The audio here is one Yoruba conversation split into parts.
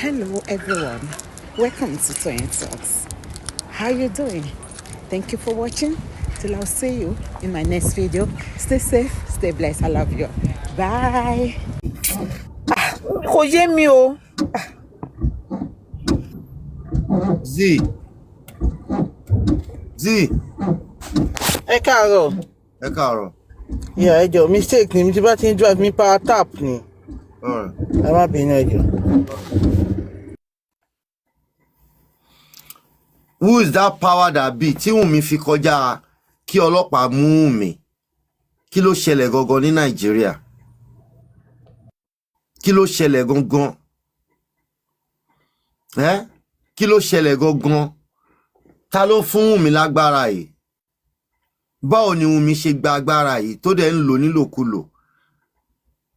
Hello everyone, welcome to Toyeen Talks. How you doing? Thank you for watching. Till I'll see you in my next video. Stay safe, stay blessed. I love you. Bye. Kò yé mi o. Z. Ẹ káàárọ̀. Ẹ káàárọ̀. Yeah, ẹ jọ̀ọ́ mistake ni mi ti bá ti ń drive mi power tap ni. Alright. Ẹ má bínú ẹ jọ̀ọ́. Who is that power that be tí Wunmi fi kọjá kí ọlọ́pàá mú Wunmi? Kí ló ṣẹlẹ̀ gangan ní Nàìjíríà? Kí ló ṣẹlẹ̀ gangan? Kí ló ṣẹlẹ̀ gangan? Ta ló fún Wunmi lágbára yìí? Báwo ni Wunmi ṣe gba agbára yìí tó dẹ̀ ń lò nílòkulò?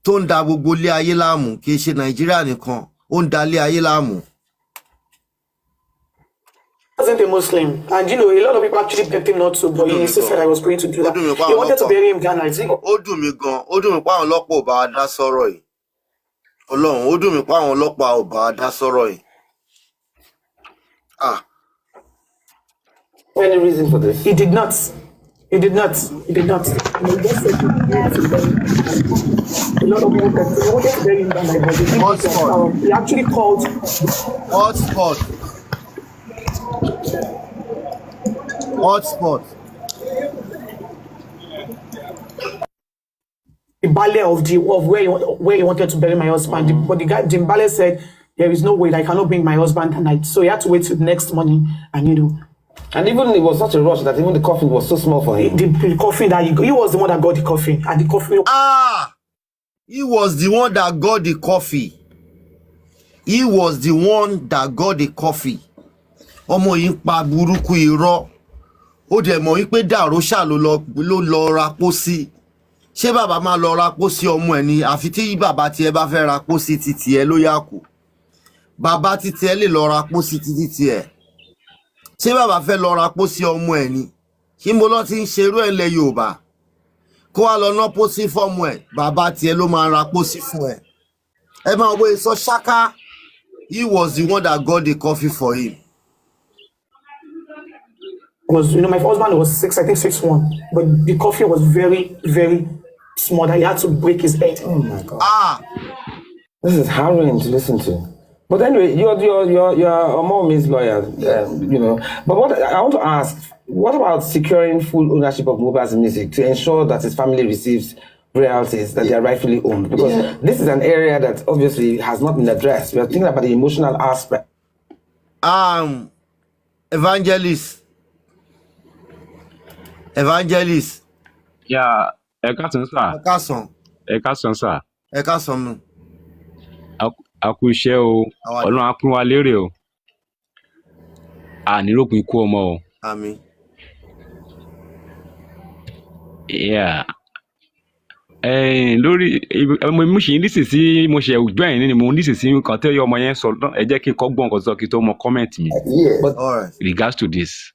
Tó ń da gbogbo ilé ayé láàmú, kì í ṣe Nàìjíríà nìkan, ó ń da ilé ayé láàmú. Wasn't a Muslim, and a lot of people actually begged him not to, but he insisted I was going to do that. He wanted to bury him Ghana. Ó dùn mí gan, ó dùn mí pé àwọn ọlọ́pàá ò bá wa dá sọ́rọ̀ yìí. Ọlọ́run, ó dùn mí pé àwọn ọlọ́pàá ò bá wa dá sọ́rọ̀ yìí. Any reason for this? He did not. He did not. He did not. A lot of people that wanted to bury him Ghana, but he actually called. Hotspot. The ballet of where he wanted to bury my husband, but the ballet said there is no way that I cannot bring my husband tonight, so he had to wait till the next morning, and And even it was such a rush that even the coffin was so small for him. The coffin that he was the one that got the coffin, and the coffin. He was the one that got the coffee. He was the one that got the coffee. Ọmọ yìí ń pa burúkú irọ́. Ó dẹ̀ mọ̀ wípé Dàróṣà ló lọ ra pósí. Ṣé bàbá máa lọ ra pósí ọmọ ẹ̀ ni? Àfi tí bàbá tiẹ̀ bá fẹ́ ra pósí títí ẹ ló yá kù. Bàbá títí ẹ lè lọ ra pósí títí ẹ. Ṣé bàbá fẹ́ lọ ra pósí ọmọ ẹ̀ ni? Kí mo lọ ti ń ṣerú ẹ̀ lẹ̀ Yorùbá? Kó wá lọ ná pósí fọ́mọ ẹ̀, bàbá tiẹ̀ ló máa ra pósí fún ẹ. Ẹ máa wo ìsọ ṣáká. He was the one that got the coffee for him. Was my husband was 6'1", but the coffee was very, very small that he had to break his head. Oh my God! This is harrowing to listen to. But anyway, you're a mommy's lawyer, But what I want to ask, what about securing full ownership of Mohbad's music to ensure that his family receives royalties that they are rightfully owned? Because this is an area that obviously has not been addressed. We are thinking about the emotional aspect. Evangelist. Yeah, ẹ káàsán sà. Ẹ káàsán sà. Ẹ káàsán mu. A kú iṣẹ́ o. Ọlọ́run á pín wa lérè o. Àníròpin ikú ọmọ o. Àmín. Yeah. Lórí mo ṣì ń lísì sí mo ṣe ìjọ ẹ̀yìn ni mo ń lísì sí nǹkan tí ọmọ yẹn sọ ẹ jẹ́ kí n kọ́ gbọ́n nǹkan sọ kí n tó mọ comment mi. But regards to this.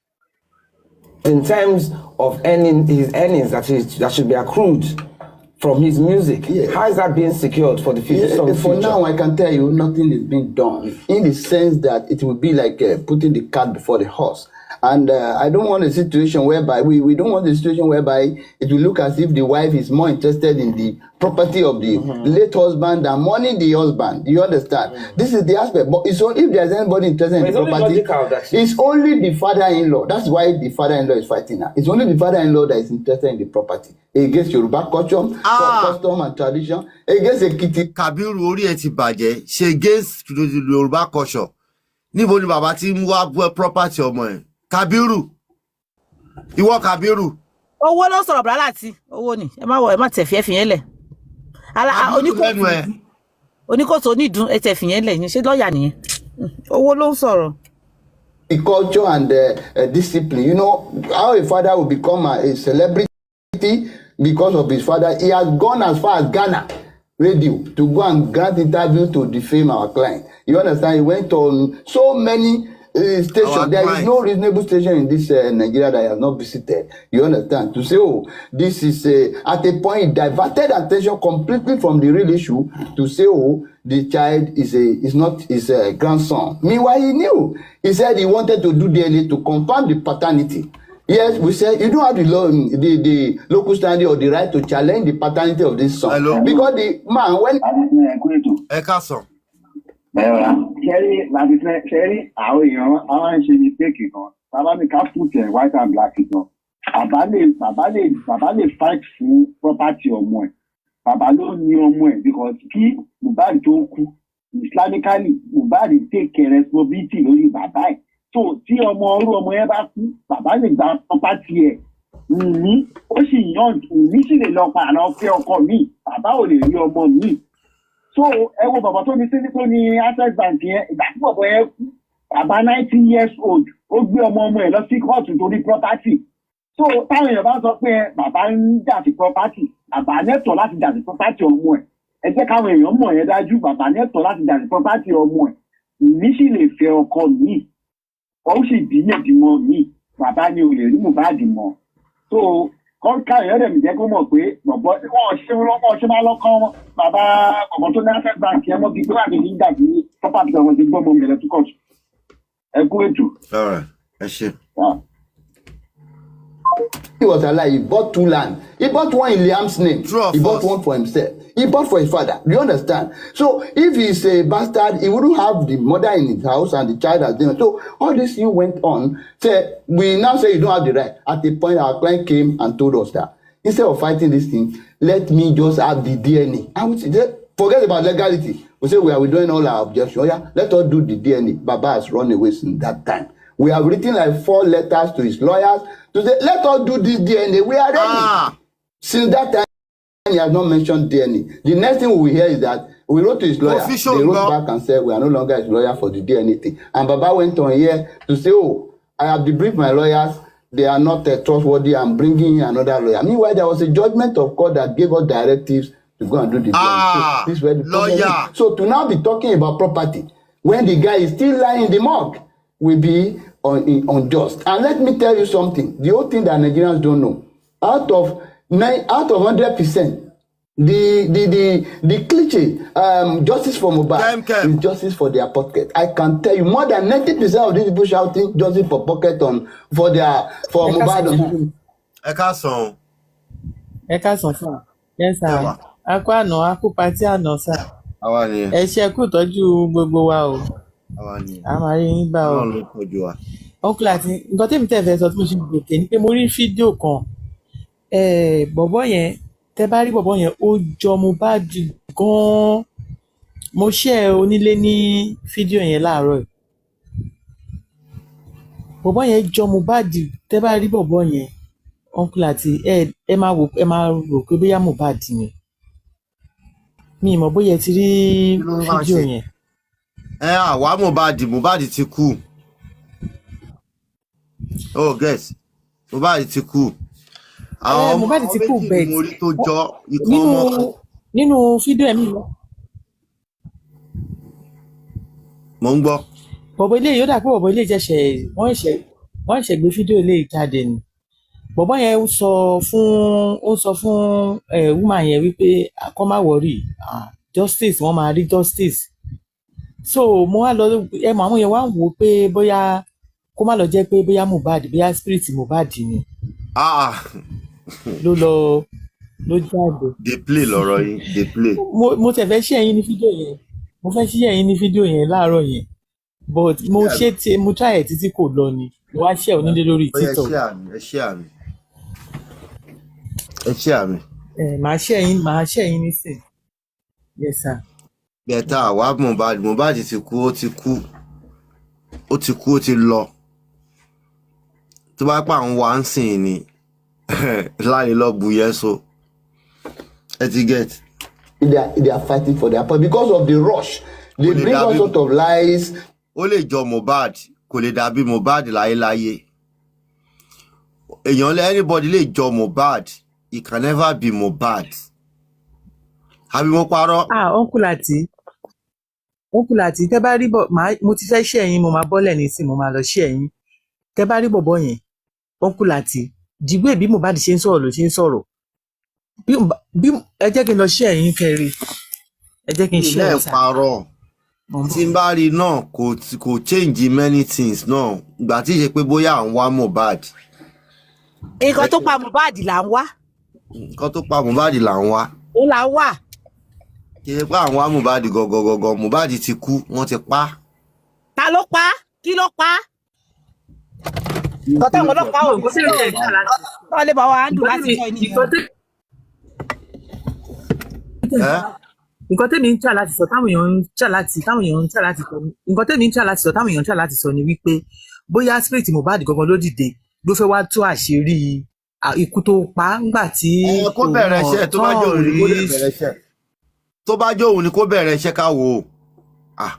In terms of his earnings that should be accrued from his music, how is that being secured for the future? For now, I can tell you nothing is being done in the sense that it will be like putting the cart before the horse. And I don't want a situation whereby we don't want a situation whereby it will look as if the wife is more interested in the property of the late husband than money the husband. You understand? This is the aspect. But it's only if there's anybody interested in the property, it's only the father-in-law. That's why the father-in-law is fighting now. It's only the father-in-law that is interested in the property. Against Yoruba culture, custom and tradition, against Ekiti. Kabiru orí ẹ ti bàjẹ́, ṣe against Yoruba culture. Níbo ni bàbá ti ń wá property ọmọ ẹ̀? Kabiru. Ìwọ Kabiru. Owó ló sọ̀rọ̀ bra láti. Owó ni. Ẹ má tẹ̀ fi yẹn lẹ̀. Oníkòtò onídùn ẹ tẹ̀ fi yẹn lẹ̀. Ṣé lọ́ọ̀yà nìyẹn? Owó ló ń sọ̀rọ̀. The culture and discipline. You know how a father will become a celebrity because of his father. He has gone as far as Ghana radio to go and grant interview to defame our client. You understand? He went on so many station. There is no reasonable station in this Nigeria that I have not visited. You understand? To say, oh, this is at a point it diverted attention completely from the real issue to say, oh, the child is not his grandson. Meanwhile, he knew. He said he wanted to do DNA to confirm the paternity. Yes, we said you don't have the local standing or the right to challenge the paternity of this son. Hello. Because the man, when Ekason. Sherry, àwọn èèyàn ń ṣe mistake kan. Bàbá mi ká put white and black kan. Bàbá lè fight fún property ọmọ ẹ̀. Bàbá ló ní ọmọ ẹ̀ because kí Mohbad tó kú Islamically Mohbad take responsibility lórí bàbá ẹ̀. So tí orú ọmọ yẹn bá kú bàbá lè gba property ẹ̀. Wunmi ó sì yàn Wunmi sì lè lọ padà lọ fẹ́ ọkọ mi. Bàbá ò lè rí ọmọ mi. So ẹ wo bàbá tó ní Access Bank yẹn ìgbà tí bàbá yẹn kú bàbá 90 years old ó gbé ọmọ ẹ̀ lọ sí kóòtù torí property. So táwọn èèyàn bá sọ pé bàbá ń jà sí property bàbá nẹ́tọ̀ láti jà sí property ọmọ ẹ̀ ẹ jẹ́ káwọn èèyàn mọ̀ yẹn dájú bàbá nẹ́tọ̀ láti jà sí property ọmọ ẹ̀ ní sì lè fẹ́ ọkọ mi ó sì bímọ mi bàbá ni ò lè rí Mohbad mọ́. So kọ́ńkà èèyàn dẹ̀ mi jẹ́ kó mọ̀ pé bọ̀bọ̀ wọ́n ṣe máa lọ́kàn bàbá ọ̀gbọ̀n tó ní Access Bank yẹn mọ́ kí pé wàá fi ń jà sí property ọmọ ti gbọ́ ọmọ mi lẹ́tú kọ́ọ̀tù ẹ kú ètò. Ẹ ṣe. he was alive, he bought 2 land. He bought one in Liam's name. He bought one for himself. He bought for his father. Do you understand? So if he's a bastard, he wouldn't have the mother in his house and the child as dinner. So all this thing went on. We now say you don't have the right. At the point our client came and told us that instead of fighting this thing, let me just have the DNA. And we say, forget about legality. We say we are withdrawing all our objections. Oh, yeah, let us do the DNA. Baba has run away since that time. We have written like 4 letters to his lawyers to say, let us do this DNA. We are ready. Since that time, he has not mentioned DNA. The next thing we will hear is that we wrote to his lawyer. They wrote back and said, we are no longer his lawyer for the DNA thing. And Baba went on here to say, oh, I have debriefed my lawyers. They are not trustworthy. I'm bringing in another lawyer. Meanwhile, there was a judgment of court that gave us directives to go and do the DNA. So, this was the lawyer. So to now be talking about property when the guy is still lying in the morgue will be unjust. And let me tell you something. The whole thing that Nigerians don't know. Out of 100%, the cliche justice for Mohbad is justice for their pocket. I can tell you more than 90% of these people shouting justice for pocket for Mohbad. Ekason sir. Yes sir. Akọ àná akú pati àná sir. Àwa ni. Ẹ ṣé kú tọ́jú gbogbo wa o. Àwa ni. A máa rí yín bá o. Ọlọ́run ló tọ́jú wa. Uncle àti nǹkan tèmi tẹ̀ fẹ́ sọ tí mo ṣe gbòkè ni pé mo rí fídíò kan. Bọ̀bọ́ yẹn tẹ́ bá rí bọ̀bọ́ yẹn ó jọ Mohbad gan-an. Mo share onílé ní fídíò yẹn láàárọ̀. Bọ̀bọ́ yẹn jọ Mohbad tẹ́ bá rí bọ̀bọ́ yẹn. Uncle àti ẹ máa rò pé bóyá Mohbad ni. Mi mọ̀ bóyá ti rí fídíò yẹn. Àwa Mohbad ti kú. Oh, guess. Mohbad ti kú. Mohbad ti kú bẹ́ẹ̀ mo rí tó jọ ikú ọmọ. Nínú fídíò ẹ̀mí lọ. Mo ń gbọ́. Bọ̀bọ̀ ilé yóò dà pé bọ̀bọ̀ ilé jẹ́ṣẹ̀ wọ́n ṣẹ̀ gbé fídíò ilé jáde ni. Bọ̀bọ̀ yẹn ó sọ fún woman yẹn wípé kó má worry justice wọ́n máa rí justice. So mo wá lọ àwọn yẹn wá ń wò pé bóyá kó má lọ jẹ́ pé bóyá Mohbad bóyá spirit Mohbad ni. ló jáde. Dey play lọ́rọ̀ yìí dey play. Mo tẹ̀ fẹ́ ṣí ẹ̀yin ní fídíò yẹn mo fẹ́ ṣí ẹ̀yin ní fídíò yẹn láàárọ̀ yẹn but mo try ẹ̀ títí kò lọ ni mo wá ṣe onílé lórí TikTok. ẹ ṣé àmì. màá ṣe ẹ̀yin nísìn. Yes sir. Bẹ́ẹ̀ta àwa Mohbad ti kú ó ti lọ. Tó bá pa àwọn wá ń sìn ni láyé lọ bu yẹn so. Ẹ ti get. They are fighting for their point because of the rush. They bring all sort of lies. Ó lè jọ Mohbad kò lè dàbí Mohbad láyéláyé. Anybody lè jọ Mohbad, it can never be Mohbad. Àbí mo parọ́. Uncle àti Uncle Lati, tẹ́ bá rí mo ti fẹ́ ṣe ẹ̀yin, mo máa bọ́lẹ̀ nísìn, mo máa lọ ṣe ẹ̀yin. Tẹ́ bá rí bọ̀bọ́ yẹn, Uncle Lati, dìgbò bí Mohbad ṣe ń sọ̀rọ̀ ló ṣe ń sọ̀rọ̀. Bí ẹ jẹ́ kí n lọ ṣe ẹ̀yin kẹrin. Ẹ jẹ́ kí n ṣe ilé ẹ̀yin sá. ìparọ́ tí n bá rí náà kò change many things náà ìgbà tí ṣe pé bóyá à ń wá Mohbad. Nǹkan tó pa Mohbad là ń wá. Nǹkan tó pa Mohbad là ń wá. Ó là ń wá. Kì í ṣe pé à ń wá Mohbad gọgọgọgọ, Mohbad ti kú, wọ́n ti pa. Ta ló pa? Kí ló pa? Nǹkan táwọn ọlọ́pàá ò ní sí ọ̀rọ̀. Wọ́n lè bá wa handle láti jọ ènìyàn. Nǹkan tẹ́mi ń tà láti sọ táwọn èèyàn ń tà láti sọ nǹkan tẹ́mi ń tà láti sọ táwọn èèyàn ń tà láti sọ ni wípé bóyá spirit Mohbad gangan ló dìde ló fẹ́ wá tú àṣírí ikú tó pa ńgbà tí kó bẹ̀rẹ̀ iṣẹ́ tó bá jẹ́ òun ni kó bẹ̀rẹ̀ iṣẹ́ tó bá jẹ́ òun ni kó bẹ̀rẹ̀ iṣẹ́ ká wò ó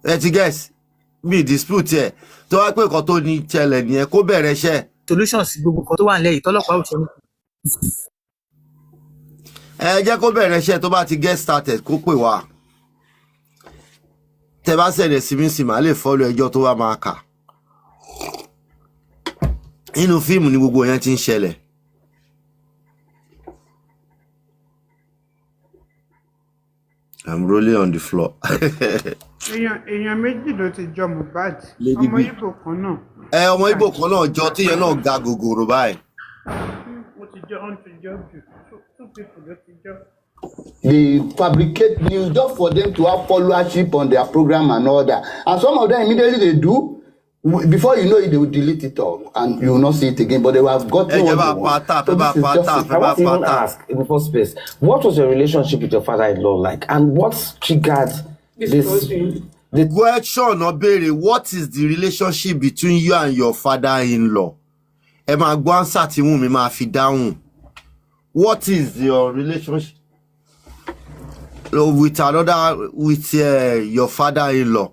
ẹ ti guess bí dispute ẹ̀ tó wá pé nǹkan tó ní ṣẹlẹ̀ nìyẹn kó bẹ̀rẹ̀ iṣẹ́. solution sí gbogbo nǹkan tó wà nílẹ̀ yìí tọ́lọ́pàá ò sọ ní. ẹ jẹ́ kó bẹ̀rẹ̀ iṣẹ́ tó bá ti get started kó pè wá tẹ bá ṣẹlẹ̀ sí mi sì máa lè fọ́lọ́ ẹjọ́ tó bá máa kà nínú fíìmù ni gbogbo yẹn ti ń ṣẹlẹ̀. I'm rolling on the floor. èèyàn méjì ló ti jọ Mohbad ọmọ Ìgbò kan náà. Ọmọ Ìgbò kan náà jọ tíyẹn náà ga gògòrò báyìí. ó ti jọ jù two people ló ti jọ. They fabricate news just for them to have followership on their program and all that. And some of them immediately they do. Before you know it, they will delete it all and you will not see it again. But they will have gotten what they want. So this is justice. I want to even ask in the first place, what was your relationship with your father-in-law like, and what triggered this? The question or béèrè, what is the relationship between you and your father-in-law? Ẹ máa gbọ́ answer tí Wunmi máa fi dáhùn. What is your relationship with your father-in-law?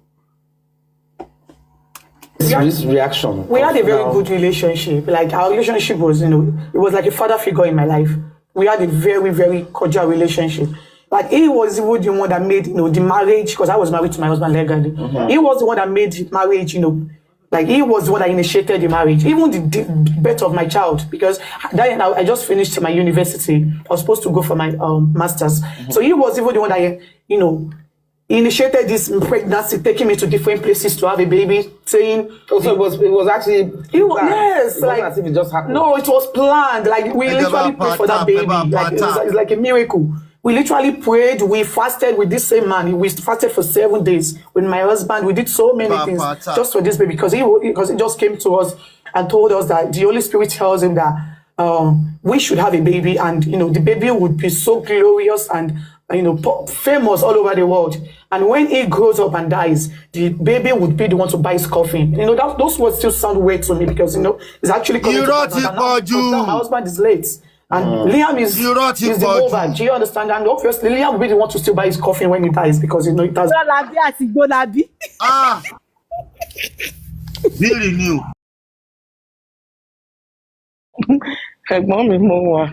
This reaction. We had a very good relationship. Like our relationship was, it was like a father figure in my life. We had a very, very cordial relationship. Like he was the one that made, the marriage, because I was married to my husband legally. Mm-hmm. He was the one that made marriage, like he was the one that initiated the marriage, even the birth of my child, because then I just finished my university. I was supposed to go for my master's. Mm-hmm. So he was even the one that, initiated this pregnancy, taking me to different places to have a baby, saying... Also, it was actually... Yes. It wasn't as if it just happened. No, it was planned. Like, we literally prayed for that baby. Like, it's like a miracle. We literally prayed. We fasted with this same man. We fasted for 7 days with my husband. We did so many things just for this baby, because he just came to us and told us that the Holy Spirit tells him that we should have a baby, and, the baby would be so glorious and famous all over the world. And when he grows up and dies, the baby would be the one to buy his coffin. Those words still sound weird to me, because it's actually coming to pass. Now my husband is late, and Liam is the over. Do you understand? And obviously Liam will be the one to still buy his coffin when he dies, because it has. Really new. Ẹ̀gbọ́n mi mo wà.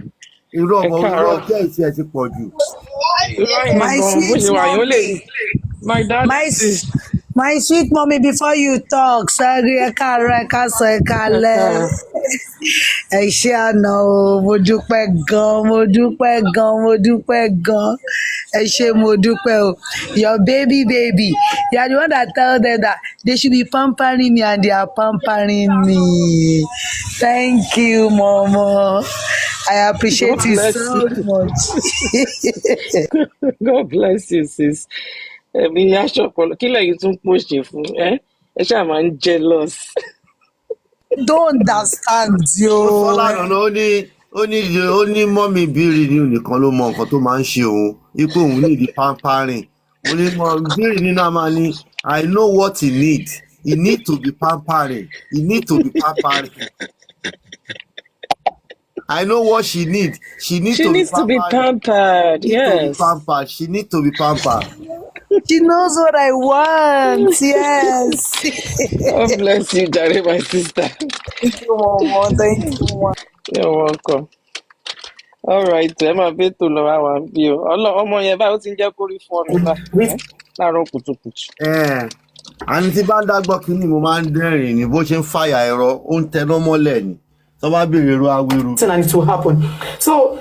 Irọ́ jẹ́ ìṣe ti pọ̀ jù. My sweet mommy, before you talk, sorry, ẹ káàárọ̀, ẹ káàsán, ẹ káalẹ́. Ẹ ṣé àná o, mo dúpẹ́ gan. Ẹ ṣé mo dúpẹ́ o. Your baby, you are the one that tell them that they should be pampering me, and they are pampering me. Thank you, Mama. I appreciate you so much. God bless you, sis. Ẹ̀mí aṣọ ọpọlọ kí lẹ́yìn tún pòṣè fún ẹ ṣáà máa ń jealous. Don't understand yo. ó ní mọ́mì bírí ni nìkan ló mọ nǹkan tó máa ń ṣe òun ipò òun ní ìdí pampering. Ó ní bírí nínú àmà ni I know what he need. He need to be pampering. He need to be pampering. I know what she needs. She needs to be pampered. Yes. She needs to be pampered. She knows what I want. Yes. God bless you, Jare, my sister. Thank you, Mama. Thank you, Mama. You're welcome. All right. Ẹ máa bẹ́ẹ̀ tó lọ àwọn àbí o. Ọmọ yẹn báyìí ó ti ń jẹ́ kórìí fún ọ nígbà. láàárọ̀ kùtùkùtù. Àní tí bá ń dágbọ́ kínní mo máa ń dẹ́rìn ní bó ṣe ń fàyà ẹ̀rọ ó ń tẹná mọ́lẹ̀ ni tó bá béèrè irú awéru. And it will happen. So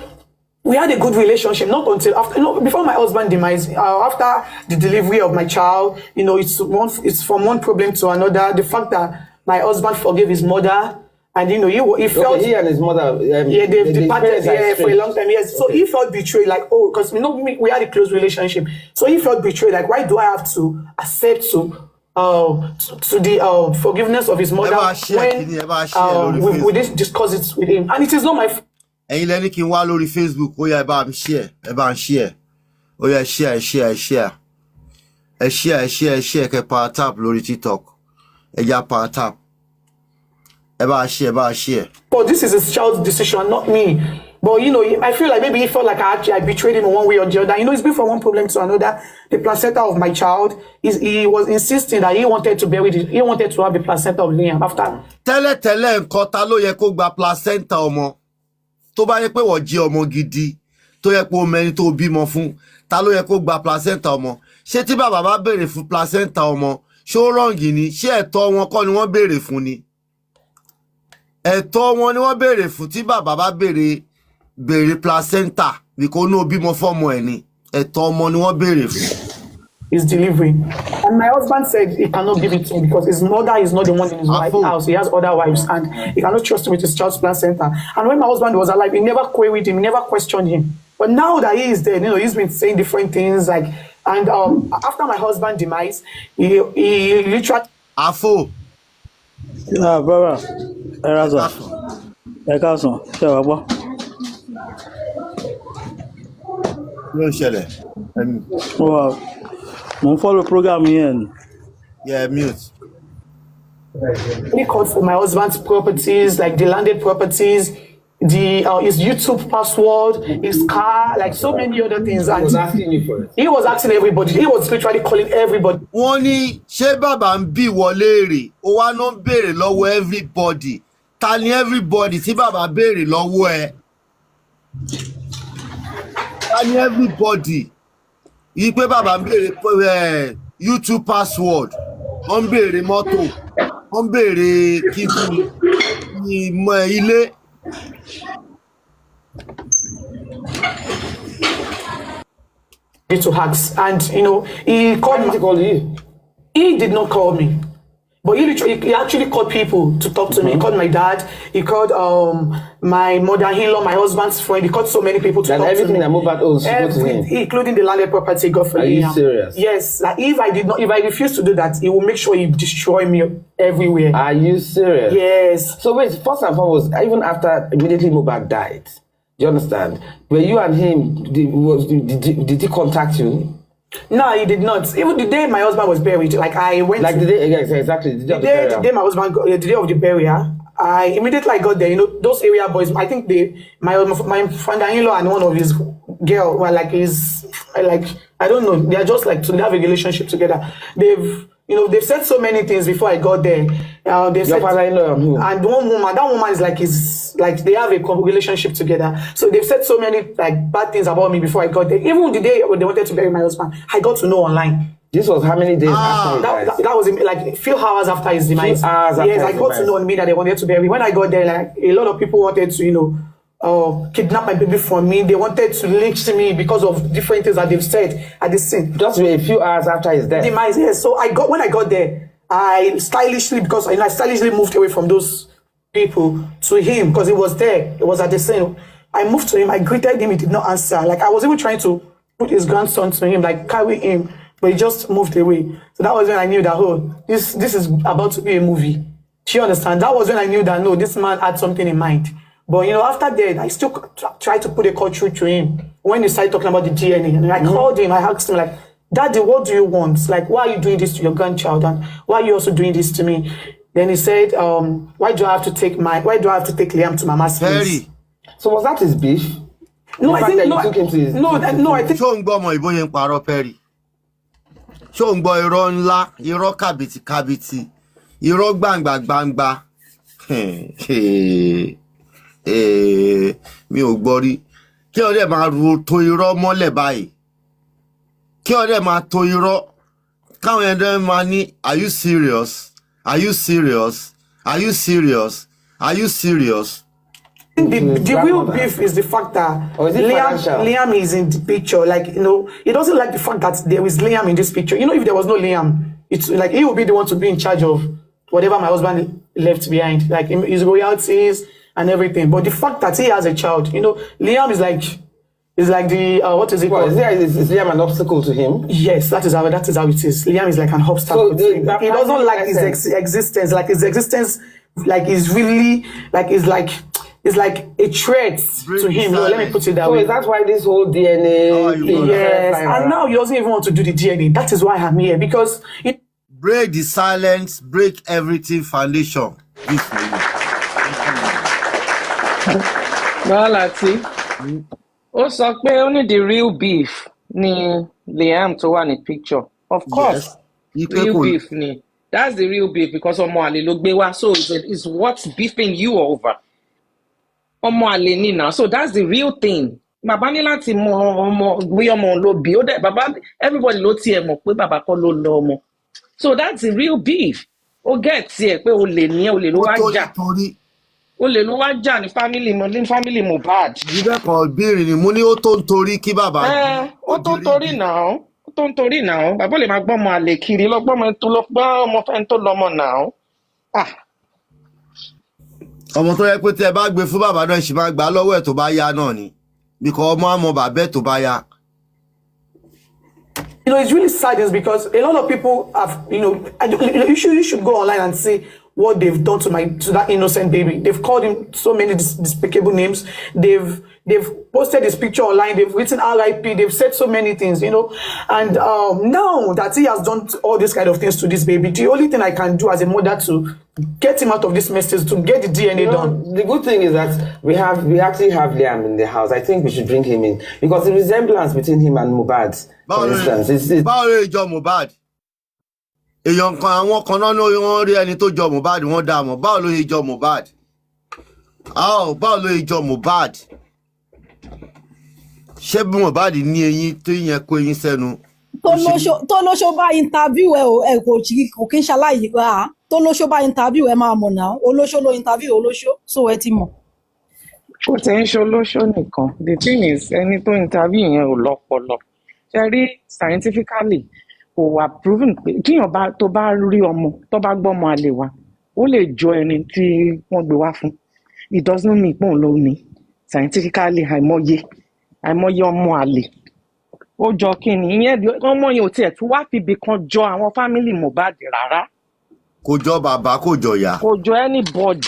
we had a good relationship, not until after, before my husband demise, after the delivery of my child, it's from one problem to another. The fact that my husband forgave his mother, and he felt he and his mother, they departed for a long time. Yes, so he felt betrayed, like, because we had a close relationship. So he felt betrayed, like, why do I have to accept to the forgiveness of his mother when we didn't discuss it with him, and it is not my. Ẹ̀yin lẹ́ni kí n wá lórí Facebook ó yá ẹ bá ń share ó yá share kẹ́ power tap lórí TikTok ẹ já power tap ẹ bá share. But this is his child's decision, not me. But I feel like maybe he felt like I betrayed him in one way or the other. It's been from one problem to another. The placenta of my child he was insisting that he wanted to bury it. He wanted to have the placenta of Liam after. Tẹ́lẹ̀ nǹkan ta ló yẹ kó gba placenta ọmọ. Tó bá yẹ pé wọ́n jẹ́ ọmọ gidi tó yẹ pé o mẹ́ni tó bímọ fún ta ló yẹ kó gba placenta ọmọ ṣé tí bàbá bá béèrè fún placenta ọmọ ṣé ó rọǹgì ni ṣé ẹ̀tọ́ wọn kọ́ ni wọ́n béèrè fún ni ẹ̀tọ́ wọn ni wọ́n béèrè fún tí bàbá bá béèrè placenta bí kò ní o bímọ fọ́mọ ẹ̀ ni ẹ̀tọ́ ọmọ ni wọ́n béèrè fún. His delivery, and my husband said he cannot give it to him because his mother is not the one in his house. He has other wives, and he cannot trust him with his child's placenta. And when my husband was alive, he never queried him, he never questioned him. But now that he is dead, he's been saying different things. And after my husband's demise, he literally. Afo. Yeah, brother. Wow. Mo follow program here. Yeah, mute. He called for my husband's properties, like the landed properties, his YouTube password, his car, like so many other things. And he was asking you for it. He was asking everybody. He was literally calling everybody. Wọ́n ní ṣé bàbá ń bí wọlé rè ó wá ná ń béèrè lọ́wọ́ everybody. Ta ni everybody tí bàbá béèrè lọ́wọ́ ẹ̀? Ta ni everybody? Yí pé bàbá ń béèrè YouTube password, wọ́n ń béèrè mọ́tò, wọ́n ń béèrè kíkú ìmọ̀ ilé. To hacks, and he called you. He did not call me, but he actually called people to talk to me. He called my dad. He called my mother-in-law, my husband's friend. He called so many people to talk to me. Everything that moved out owns to him, including the landed property. God for Are you serious? Yes. Like if I refuse to do that, he will make sure he destroy me everywhere. Are you serious? Yes. So wait, first and foremost, even after immediately Mohbad died, do you understand? Were you and him, did he contact you? No, he did not. Even the day my husband was buried, like I went. Like the day, exactly. The day my husband, the day of the burial, I immediately got there. Those area boys. I think my father-in-law and one of his girl were like I don't know. They are just like to have a relationship together. They've said so many things before I got there. Your father-in-law and who? And one woman. That woman is like they have a relationship together. So they've said so many bad things about me before I got there. Even the day when they wanted to bury my husband, I got to know online. This was how many days after? That was like a few hours after his demise. Yes, I got to know on me that they wanted to bury. When I got there, like a lot of people wanted to, kidnap my baby from me. They wanted to lynch me because of different things that they've said at the scene. Just a few hours after his death. Demise, yes. So when I got there, I stylishly moved away from those people to him because he was there. It was at the scene. I moved to him. I greeted him. He did not answer. Like I was even trying to put his grandson to him, like carry him, but he just moved away. So that was when I knew that this is about to be a movie. Do you understand? That was when I knew that no, this man had something in mind. But after that, I still tried to put a call through to him. When he started talking about the DNA, and I called him, I asked him like, Daddy, what do you want? Like, why are you doing this to your grandchild? And why are you also doing this to me? Then he said, why do I have to take Liam to Mama's place? So was that his beef? No, I think you took him to his I think. Ṣó ń gbọ́ ọmọ ìbò yẹn parọ́ Perry? Ṣó ń gbọ́ irọ́ ńlá, irọ́ kàbìtì, irọ́ gbangba. Mi ò gbọ́ rí. Kí ọ̀rẹ́ máa ro to irọ́ mọ́lẹ̀ báyìí. Kí ọ̀rẹ́ máa to irọ́ káwọn ẹ̀dẹ́ máa ní are you serious? Are you serious? Are you serious? Are you serious? The real beef is the fact that Liam is in the picture. Like, you know, he doesn't like the fact that there is Liam in this picture. You know, if there was no Liam, it's like he would be the one to be in charge of whatever my husband left behind, like his royalties and everything. But the fact that he has a child, you know, Liam is like the what is it called? Is Liam an obstacle to him? Yes, that is how it is. Liam is like an obstacle. So he doesn't like his existence. Like his existence, like is really like is like. It's like a threat to him. No, let me put it that way. So is that why this whole DNA yes, and now he doesn't even want to do the DNA. That is why I'm here, because break the silence, break everything foundation. This for you. Lati, ó sọ pé only the real beef ni Liam tó wà ní picture. Of course, real beef ni. That's the real beef because ọmọ àlè ló gbé wá. So it's what's beefing you over. Ọmọ àlè ni now. So that's the real thing. Bàbá ní láti mọ ọmọ bí ọmọ ló bí. Ó dẹ̀ bàbá everybody ló tiẹ̀ mọ̀ pé bàbá kọ́ ló lọ ọmọ. So that's the real beef. Ó get tiẹ̀ pé olè ní olè ló wá jà. Olè ló wá jà ní family Mohbad. Ibẹ̀ kan béèrè ni mo ní ó tó ń torí kí bàbá. Ó tó ń torí náà. Ó tó ń torí náà. Bàbá lè máa gbọ́ ọmọ àlè kiri lọ́gbọ́n ọmọ fẹ́ tó lọ́mọ náà. Ọmọ tó yẹ pé tẹ́ bá gbé fún bàbá náà ṣì máa gbà lọ́wọ́ ẹ̀ tó bá yá náà ni. Because ọmọ àmọ́ bàbá ẹ̀ tó bá yá. You know, it's really sad is because a lot of people have, you know, you should go online and see what they've done to that innocent baby. They've called him so many despicable names. They've posted his picture online. They've written RIP. They've said so many things, you know. And now that he has done all these kind of things to this baby, the only thing I can do as a mother to get him out of this mess is to get the DNA done. The good thing is that we actually have Liam in the house. I think we should bring him in because the resemblance between him and Mohbad, for instance, is. Báwo ló jọ Mohbad? Èèyàn kan àwọn kan náà wọ́n rí ẹni tó jọ Mohbad wọ́n dá mọ̀. Báwo ló jọ Mohbad? Báwo ló jọ Mohbad? Ṣé bí Mohbad ní eyín tó yẹn kó eyín sẹ́nu? Tó lóṣó bá interview ẹ kò kí ń ṣaláyé wá. Tó lóṣó bá interview ẹ máa mọ̀ náà. Olóṣó ló interview olóṣó, so ẹ ti mọ̀. Kò tẹ́ ń ṣe olóṣó nìkan. The thing is, ẹni tó interview yẹn ò lọ́pọlọ. Ṣé rí scientifically kò wà proven pé kíyàn tó bá rí ọmọ tó bá gbọ́mọ àlè wá ó lè jọ ẹni tí wọ́n gbé wá fún. It doesn't mean pé òun ló ní. Scientifically àìmọye ọmọ àlè ó jọ kíni ìyẹn ọmọ yẹn ò tiẹ̀ tún wá fìbí kan jọ àwọn family Mohbad rárá. Kò jọ bàbá kò jọ ìyá. Kò jọ anybody.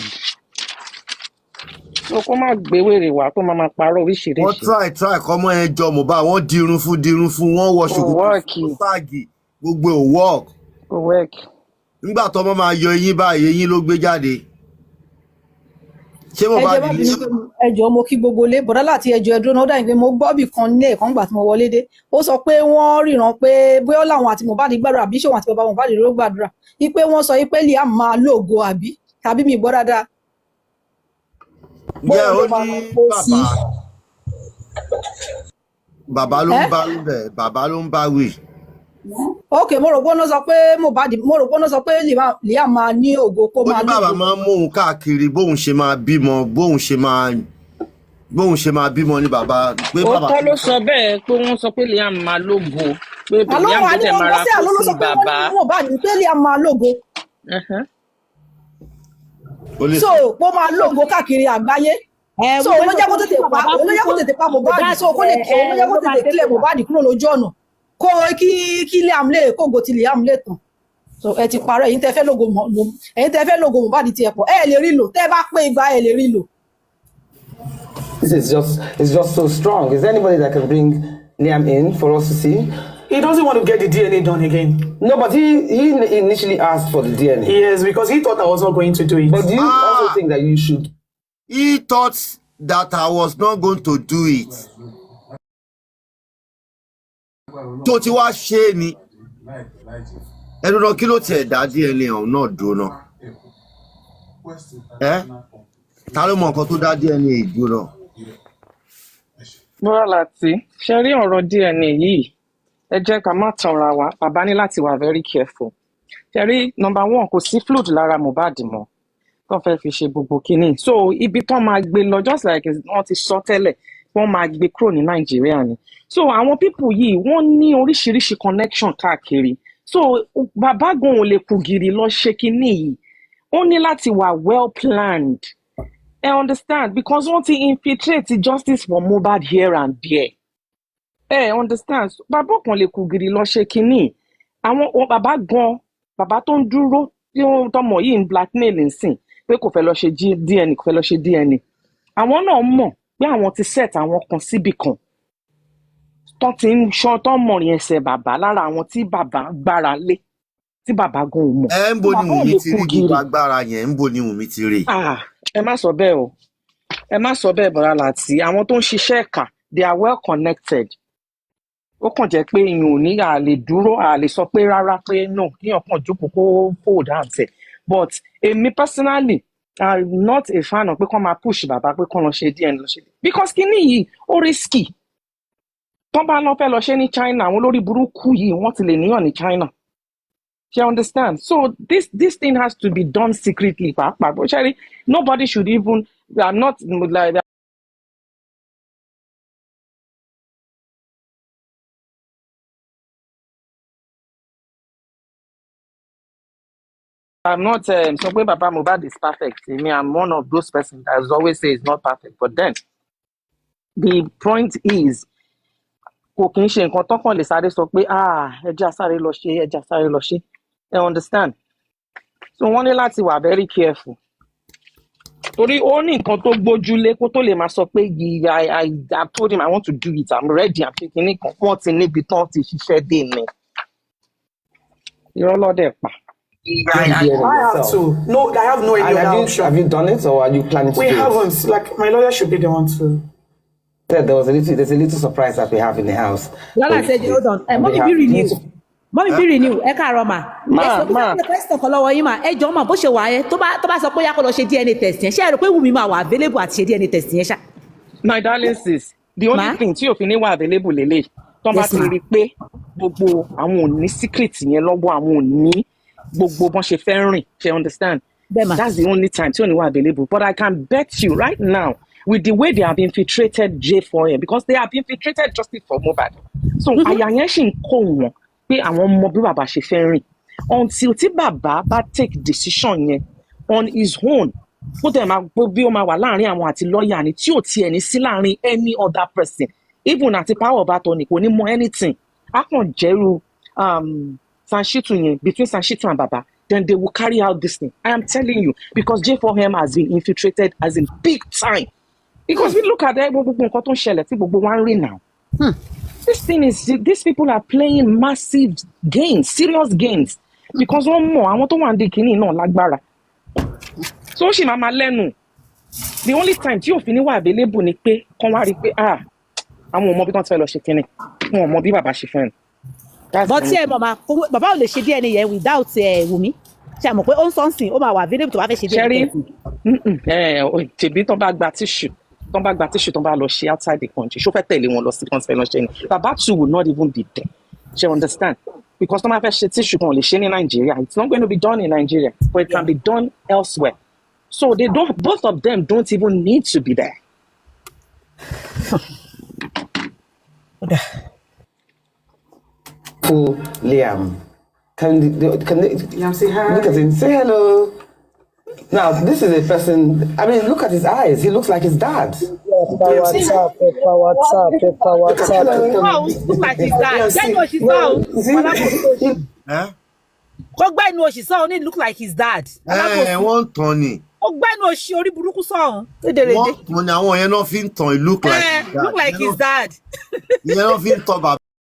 So kó má gbé wèrè wá tó máa parọ́ oríṣiríṣi. Wọ́n try kọ́mọ ẹ jọ Mohbad wọ́n dirun fún wọ́n wọ ṣòkòtò ságì gbogbo ò work. Kò work. Nígbà tó ọmọ máa yọ eyín báyìí eyín ló gbé jáde. Ṣé Mohbad ní. Ẹjọ́ mo kí gbogbo lé bọ̀dá láti ẹjọ́ ẹdúró náà dáhùn pé mo gbọ́ bì kan nílé ẹ̀kan gbà tí mo wọlé dé. Ó sọ pé wọ́n ríran pé bóyá làwọn àti Mohbad gbàdúrà àbí ṣòwò àti bàbá Mohbad ló gbàdúrà. Wípé wọ́n sọ pé Liam máa lóògo àbí tàbí mi gbọ́ dáadáa. Ǹjẹ́ ó ní bàbá ló ń bá bẹ̀ bàbá ló ń bá wì. Okay, mo rò pé wọ́n sọ pé Liam máa ní ògo kó máa lóògo. Ó ní bàbá máa ń mú òun káàkiri bóun ṣe máa bímọ ní bàbá. Ó tọ́ ló sọ bẹ́ẹ̀ pé wọ́n sọ pé Liam máa lóògo. Pé Liam tètè máa ra kó sí bàbá. Pé Liam máa lóògo. So kó máa lóògo káàkiri àgbáyé. So olóyè kó tètè pa Mohbad so kó lè kí olóyè kó tètè kílẹ̀ Mohbad kúrò lójú ọ̀nà kó kí Liam lè kógo ti Liam lè tàn. So ẹ ti parọ́ ẹ̀yin tẹ́ fẹ́ lógo Mohbad ti ẹ̀ pọ̀ ẹ lè rí lò tẹ́ bá pé igba ẹ lè rí lò. This is just so strong. Is there anybody that can bring Liam in for us to see? He doesn't want to get the DNA done again. No, but he initially asked for the DNA. Yes, because he thought I was not going to do it. But do you also think that you should? He thought that I was not going to do it. Tó ti wá ṣe ni. Ẹnu náà kí ló tiẹ̀ dá DNA ọ̀hún náà dúró náà. Ta ló mọ nǹkan tó dá DNA dúró náà? Bọ́lá Láti, ṣe rí ọ̀rọ̀ DNA yìí. ẹ jẹ́ ká má tanra wa bàbá ní láti wà very careful. Ṣẹ̀rí number one kò sí fluid lára Mohbad mọ́ tó fẹ́ fi ṣe gbogbo kínní so ibi tán máa gbé lọ just like wọ́n ti sọ tẹ́lẹ̀ wọ́n máa gbé kúrò ní Nàìjíríà ni so àwọn people yìí wọ́n ní oríṣiríṣi connection káàkiri so bàbá gan ò lè kú gìrì lọ ṣe kínní yìí ó ní láti wà well planned. I understand because wọ́n ti infiltrate justice for Mohbad here and there. Understand bàbá kan lè kú gìrì lọ ṣe kínní àwọn bàbá gan bàbá tó ń dúró tí ó tọmọ yìí ń blackmail nsìn pé kò fẹ́ lọ ṣe DNA kò fẹ́ lọ ṣe DNA àwọn náà mọ̀ pé àwọn ti set àwọn kan síbì kan tó ti ń ṣan tó mọ̀rin ẹsẹ̀ bàbá lára àwọn tí bàbá gbára lé tí bàbá gan ò mọ̀. ń bo ni Wunmi ti rí gbogbo agbára yẹn ń bo ni Wunmi ti rí. Ẹ má sọ bẹ́ẹ̀ o ẹ má sọ bẹ́ẹ̀ Bọ́lá Láti àwọn tó ń ṣiṣẹ́ ẹ̀ka they are well connected. Ó kàn jẹ́ pé ìyẹn ò ní àlè dúró àlè sọ pé rárá pé no kíyàn kàn jókòó kó fold answer but èmi personally I'm not a fan of pé kàn máa push bàbá pé kàn lọ ṣe DNA lọ ṣe because kíní yìí ó risky tán bá lọ fẹ́ lọ ṣe ní China àwọn olórí burúkú yìí wọ́n ti lè níyàn ní China you understand so this thing has to be done secretly pàápàá but Sherry nobody should even I'm not like I'm not saying Baba Mohbad is perfect. I mean, I'm one of those persons that always say it's not perfect. But then, the point is, kò kí n ṣe nǹkan tó kàn lè sáré sọ pé ẹja sáré lọ ṣe you understand so wọ́n ní láti wà very careful torí ó ní nǹkan tó gbójúlé kó tó lè máa sọ pé I told him I want to do it I'm ready I'm taking it wọ́n ti níbi tán ti ṣiṣẹ́ dé mi irọ́ lọ́dẹ̀ pa. I have to. No, I have no any other option. Have you done it or are you planning to do it? We haven't. Like, my lawyer should be the one to. There's a little surprise that we have in the house. Lọ́la said, hold on. Mommy be renew. Mommy be renew. Ẹ káàárọ̀ ma. Ma. Question kan lọ́wọ́ yín ma. Ẹ jọ̀ọ́ ma bó ṣe wà yẹn tó bá sọ pé yá kó lọ ṣe DNA test yẹn. Ṣé ẹ rò pé Wunmi máa wà available àti ṣe DNA test yẹn ṣá? My darling sis, the only thing tí òfin ní wà available lélẹ̀ tó bá ti rí pé gbogbo àwọn ò ní secret yẹn lọ́wọ́ àwọn ò ní gbogbo bọ́n ṣe fẹ́ rìn ṣe understand that's the only time tí ò ní wà available but I can bet you right now with the way they have infiltrated J4M because they have infiltrated justice for Mohbad so àyà yẹn ṣì ń kó wọn pé àwọn ọmọ bí bàbá ṣe fẹ́ rìn until tí bàbá bá take decision yẹn on his own ó dẹ̀ máa bí ó máa wà láàrin àwọn àti lọ́ọ̀yà ni tí ò tiẹ̀ ní sí láàrin any other person even àti power of attorney kò ní mọ anything á kàn jẹ́rú Sanshitu yẹn between Sanshitu and Baba then they will carry out this thing I am telling you because J4M has been infiltrated as in big time because we look at gbogbo nǹkan tó ń ṣẹlẹ̀ tí gbogbo wa ń rí now this thing is these people are playing massive games serious games because wọ́n mọ̀ àwọn tó wà ní kínní náà lágbára so ó sì máa lẹ́nu the only time tí òfin wà available ni pé kán wá rí pé àwọn ò mọ bí wọ́n ti fẹ́ lọ ṣe kínní wọn ò mọ bí bàbá ṣe fẹ́ but tí ẹ mọ̀ máa bàbá ò lè ṣe DNA yẹn without Wunmi ṣe àmọ̀ pé ó ń sọ́nsìn ó máa wà available tó bá fẹ́ ṣe DNA test. tèbí tó bá gba tissue tó bá lọ ṣe outside the country ṣó fẹ́ tẹ̀lé wọn lọ sí country lọ ṣe ni bàbá too will not even be there ṣe understand because tó máa fẹ́ ṣe tissue kan lè ṣe ní Nigeria it's not going to be done in Nigeria but it can be done elsewhere so they don't both of them don't even need to be there. Liam, can they Liam, say hi. Look at him, say hello. Now this is a person. I mean, look at his eyes. He looks like his dad. What's up? Wow, look like his dad. Then what she saw? Kó gbẹ́nu òṣìṣẹ́ òní look like his dad. Wọ́n tàn ni. Ó gbẹ́nu òṣì orí burúkú sọ̀hún. Wọ́n tàn ni àwọn yẹn náà fi ń tàn look like his dad. Look like his dad. Ìyẹn náà fi ń tàn bàbá.